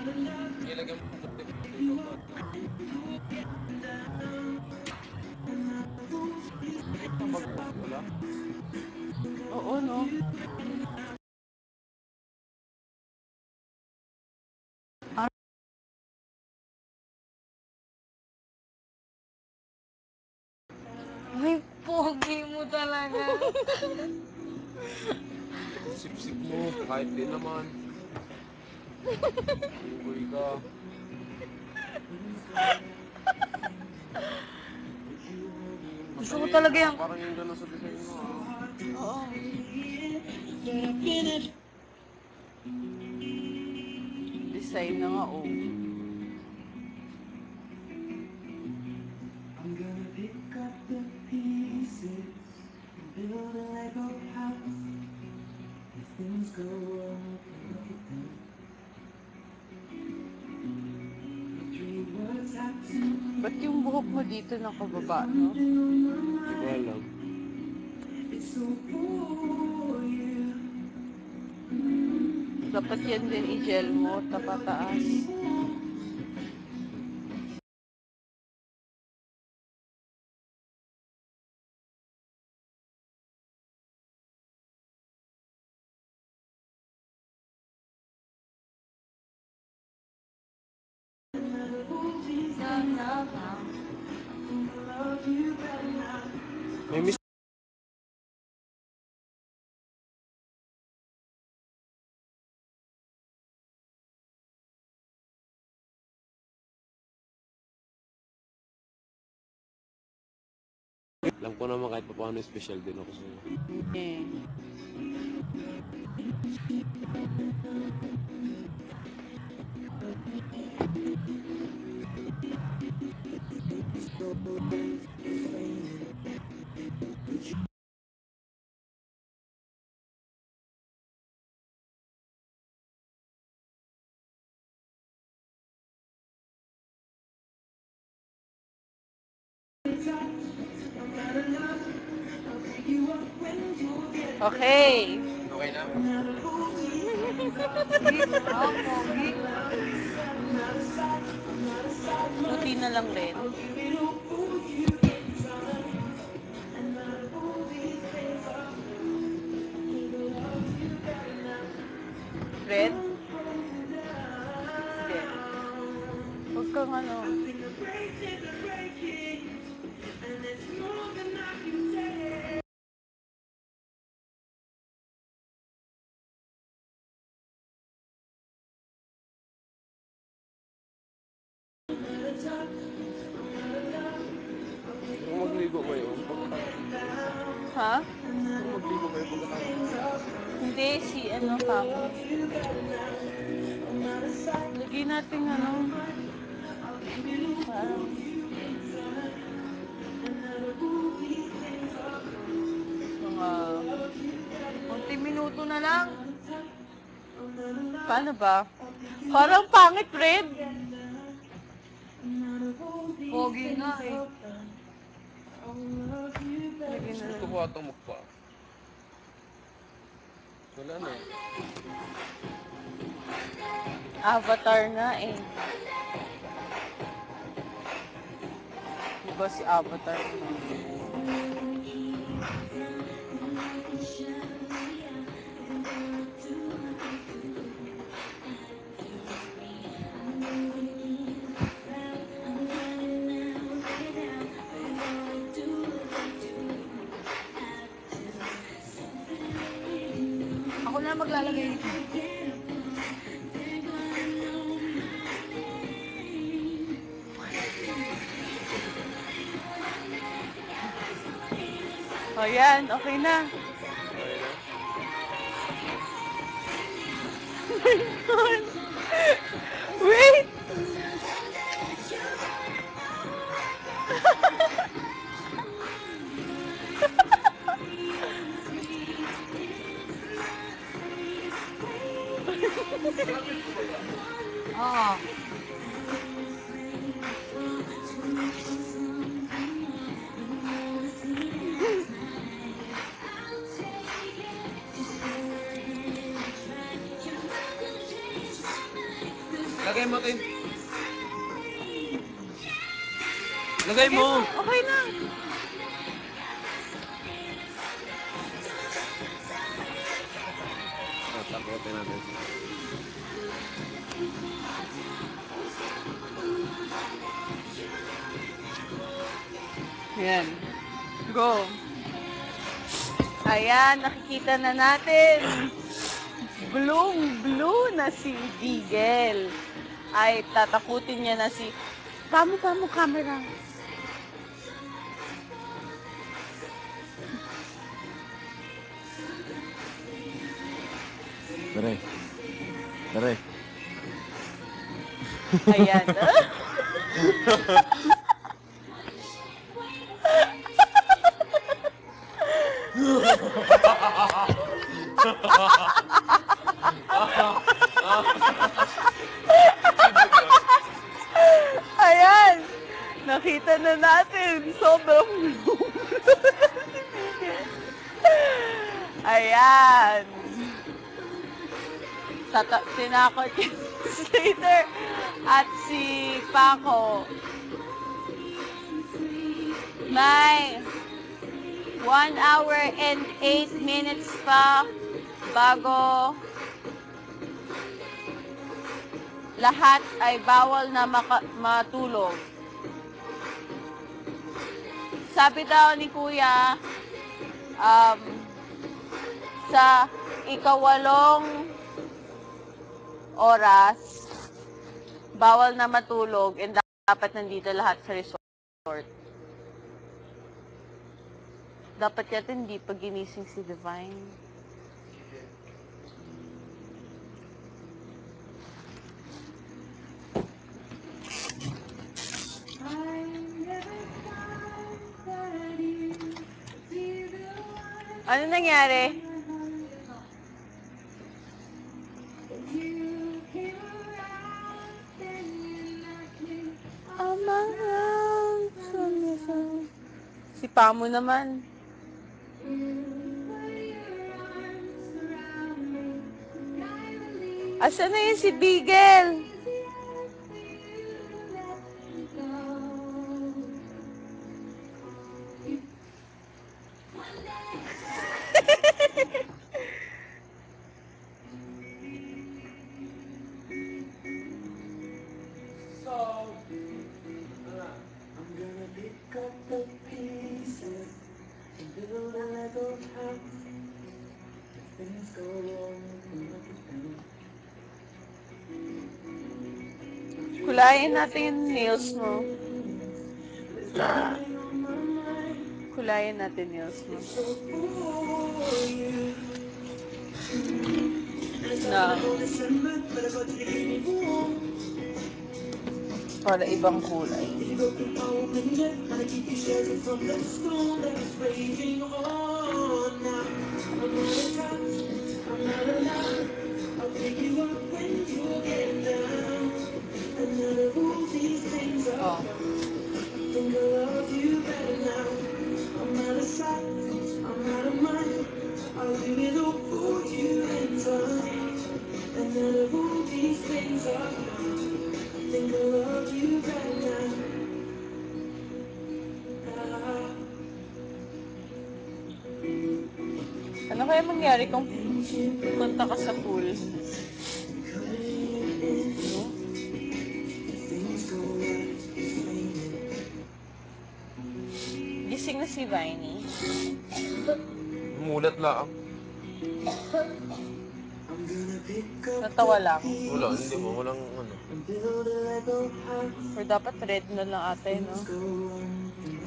Ilagyan mo puti-puti yung baba. Nakabagot wala. Oo, no? Ah, Ay, pogi mo talaga. Sip-sip mo, kahit di naman. Uy ka. Gusto ko Patayin mo talaga ah, yung... parang yung gano'n sa design mo ah. oo. Design na nga, oh. Ba't yung buhok mo dito nakababa, no? Hindi ko alam. Dapat yan din i-gel mo, tapataas. May miss alam ko naman kahit pa paano special din ako sa'yo. Eh. Okay. Okay na? Sige pa, pogi. Puti na lang rin. Red? Sige. Huwag kang ano. Kung magligo kayo, pagkatapos nito. Ha? Kung magligo kayo pagkatapos nito. Hindi, si ano ka mo. Lagyan natin ano. Parang mga Unti minuto na lang. paano ba? Parang pangit, Red. Pogi nga eh. Lagyan na Gusto lang. ko atang magpa. Wala na. Avatar nga eh. Diba si Avatar naman? Ako na maglalagay nito. O yan, okay na. Okay na? Wait! Oo. Lagay mo, Tim. Lagay mo! Okay na. Takotin natin. Ayan. Go. Ayan, nakikita na natin. Blue na si Bigel. Ay, tatakutin niya na si... Kamo, camera. Daray. Daray. Ayan. Ayan. Nakita na natin. Sobrang blue. Si Bigel. Ayan. Tinakot niya si Slater at si Paco. May 1 hour and 8 minutes pa bago lahat ay bawal na matulog. Sabi daw ni Kuya, sa ikawalong oras, bawal na matulog and dapat nandito lahat sa resort. Dapat yata hindi pa ginising si Divine. Ano nangyari? Si Pamo naman. Asan na yun si Bigel? Kulayin natin yung nails mo. Kulayin natin nails mo. Na. Para ibang kulay. Oh. Ano kaya mangyari kung punta ka sa pool? No? Gising na si Viney. Mulat lang. Natawa lang. Wala, hindi mo. Walang ano. Or dapat red na lang ate, no?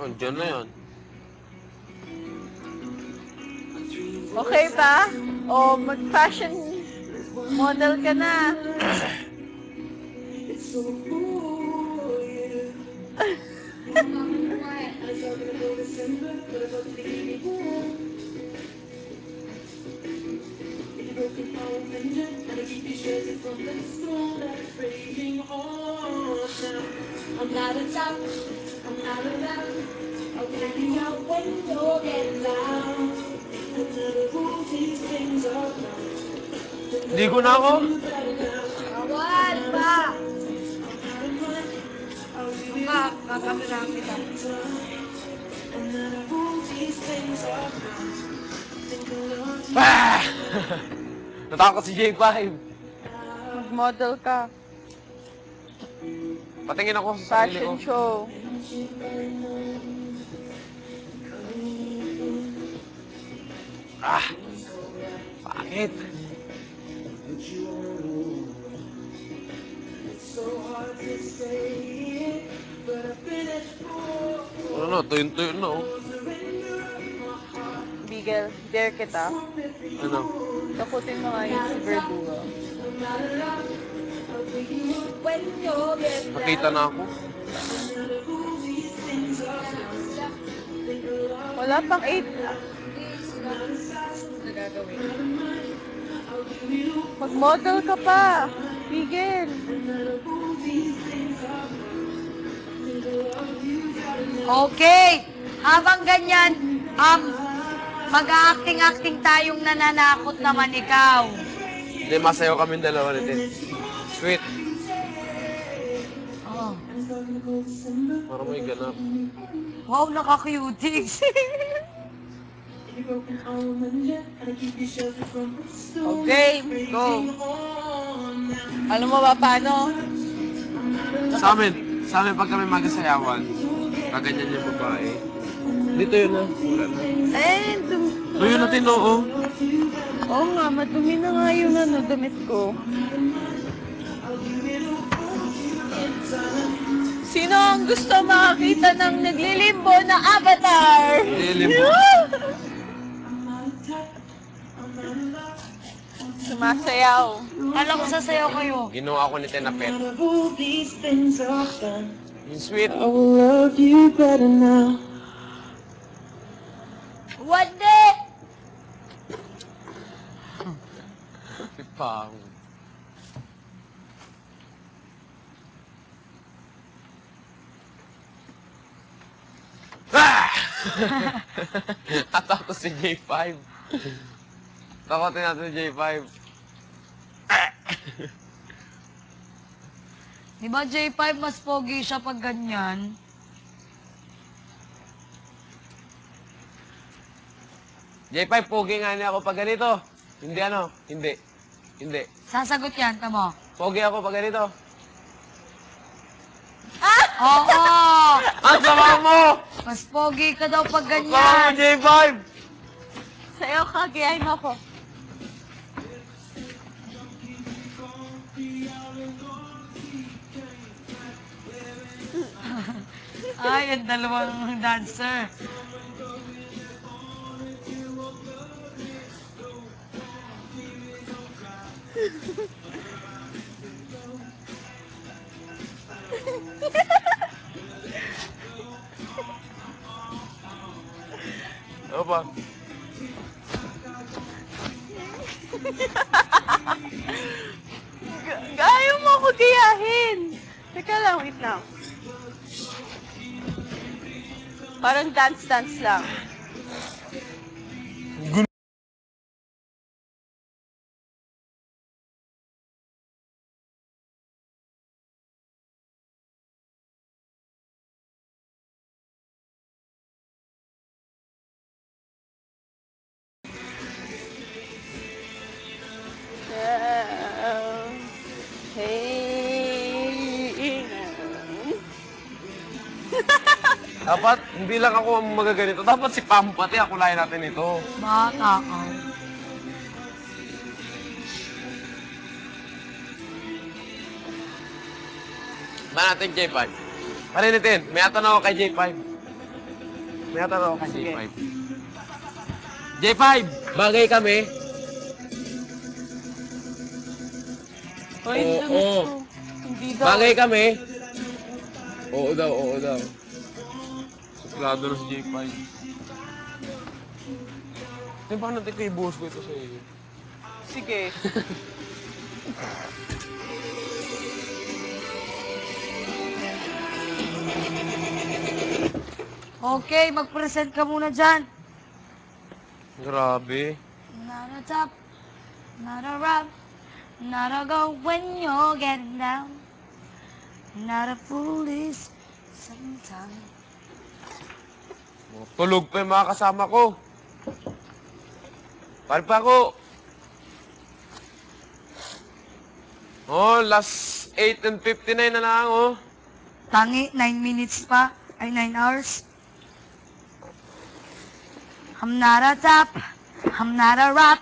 Oh, dyan na yan. Okay pa? O mag-fashion model ka na. Ligo na ako. Bawal pa! Gagamitan kita. Ah! Natakot si J5. Mag-model ka. Patingin ako sa sarili ko. Fashion show. Ah! Bakit? Ano, tuyon-tuyon na oh. Bigel, dare kita. Ano? Takutin mo nga yun si Verdugo. Nakita na ako. Wala pang 8. Mag-model ka pa. Bigel. Okay. Habang ganyan, mag-acting-acting tayong nananakot naman ikaw. Hindi, masayaw kami dalawa ni Tin. Sweet. Oh. Parang may ganap. Wow, naka-cutics. Okay, go. Alam mo ba paano? Sa amin pag kami magasayawan, kaganyan yung babae. Dito yun na. Wala na. Eh, Tuyo natin, oo. Oo nga, madumi na nga yung damit ko. Sino ang gusto makakita ng naglilimbo na avatar? Lilimbo. Sumasayaw. Alam ko sasayaw kayo. Ginawa ko ni Tin na pet. Yung sweet. Wande! Pipang. Ah! Atakot si J5. Takotin natin si J5. Di ba J5 mas pogi siya pag ganyan? J5, pogi nga niya ako pag ganito. Hindi ano? Hindi. Hindi. Sasagot yan, tamo. Pogi ako pag ganito. Oo! Ang sama mo! Mas pogi ka daw pag Ang sama mo, ganyan. J5! Sayaw ka, gayahin mo ako. Ay, ang dalawang dancer. Ano pa? Ayaw mo ako gayahin. Teka lang, wait lang. Parang dance-dance lang. Hey. Dapat, hindi lang ako ang magaganito. Dapat si Pam, pati ako layan natin ito. Bata ka. Ba natin J5? Parinitin, may atanong ako kay J5. May atanong ako kay Sige. J5. J5, bagay kami. Hoy, Oo, damit oo. ko. Hindi daw. Bagay kami. Oo daw, oo daw. Suplado na si J5. Di ba natin ko ibuhos ko ito sa iyo? Sige. Okay, mag-present ka muna dyan. Grabe. Not a top, not a rock, not a go when you're getting down. Not a foolish Sometimes. Tulog pa yung mga kasama ko. Pare pa ako. Oh, last 8:59 na lang, oh. Tangi, 9 minutes pa. Ay, 9 hours. I'm not a top. I'm not a rap.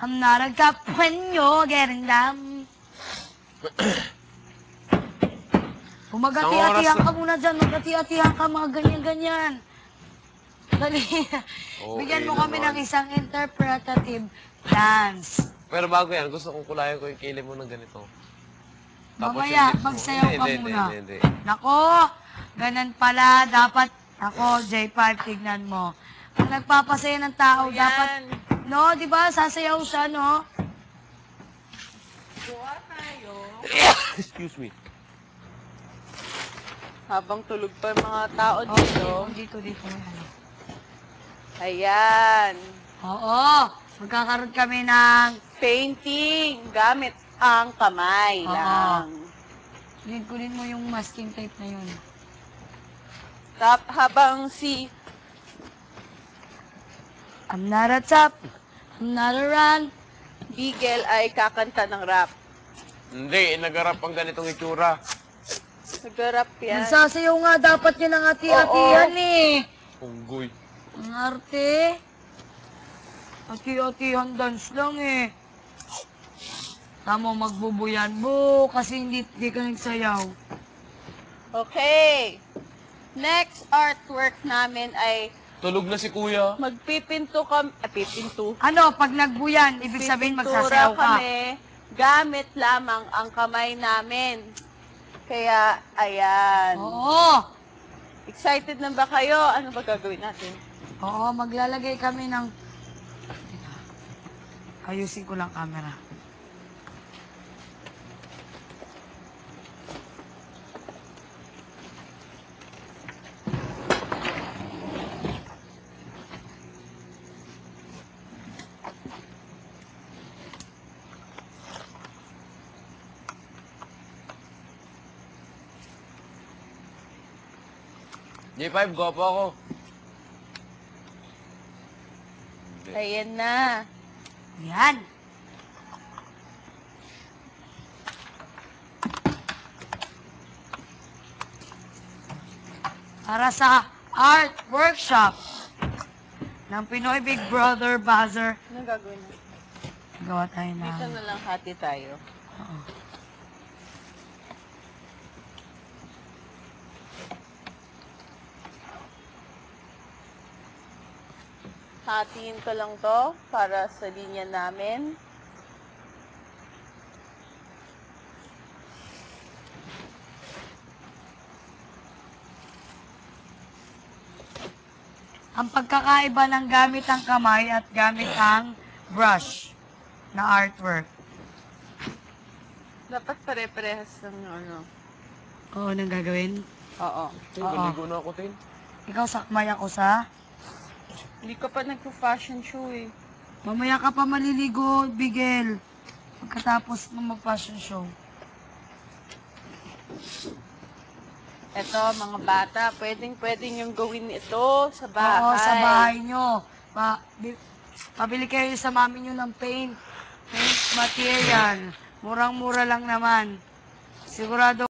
I'm not a cop when you're getting down. Umagati-atihan ka muna dyan. Magati-atihan ka, mga ganyan-ganyan. Dali. Bigyan mo kami ng isang interpretative dance. Pero bago yan, gusto kong kulayan ko yung kilim mo ng ganito. Mamaya, yung lips mo. magsayaw ka Hindi, muna. hindi. Nako, ganun pala. Dapat, ako, J5, tignan mo. Ang nagpapasaya ng tao, Ayan. dapat, no, di ba, sasayaw siya, no? Gawa tayo. Excuse me. Habang tulog pa yung mga tao Oh, dito. dito. Ano. Ayan. Oo, magkakaroon kami ng, Painting. Gamit ang kamay Oo. lang. kunin mo yung masking tape na yun. Habang si I'm not a top, I'm not a run. Bigel ay kakanta ng rap. Hindi, nagarap ang ganitong itsura. Nag-rap yan. Nagsasayaw nga dapat yun ang ati-atihan eh. Punggoy. Ang arte. Ati-atihan dance lang eh. Tama, magbubuyan mo kasi hindi ka nagsayaw. Okay. Next artwork namin ay Tulog na si kuya. magpipinto kami. Pipinto. Ano, pag nagbuyan, ibig sabihin magsasayaw ka. kami. Gamit lamang ang kamay namin. Kaya, ayan. Oo. Excited na ba kayo? Ano ba gagawin natin? Oo, maglalagay kami ng... Ayusin ko lang camera. J5, gopo ako. Ayan na. Yan. Para sa art workshop ng Pinoy Big Brother Buzzer, Ano gagawin natin? gawa tayo na. Dito na lang hati tayo. Oo. Hatiin ko lang to para sa linya namin. Ang pagkakaiba ng gamit ang kamay at gamit ang brush na artwork. Dapat pare-parehas ng ano. Oo, nang gagawin. Oo. Tin, Oo. maligo na ako, Tin. Ikaw sakmay ako sa... Hindi ka pa nagpo-fashion show eh. Mamaya ka pa maliligo, Bigel. Pagkatapos ng mag-fashion show. Eto, mga bata, pwedeng yung gawin ito sa bahay. Oo, sa bahay nyo. Pabili kayo sa mami nyo ng paint material. Murang-mura lang naman. Sigurado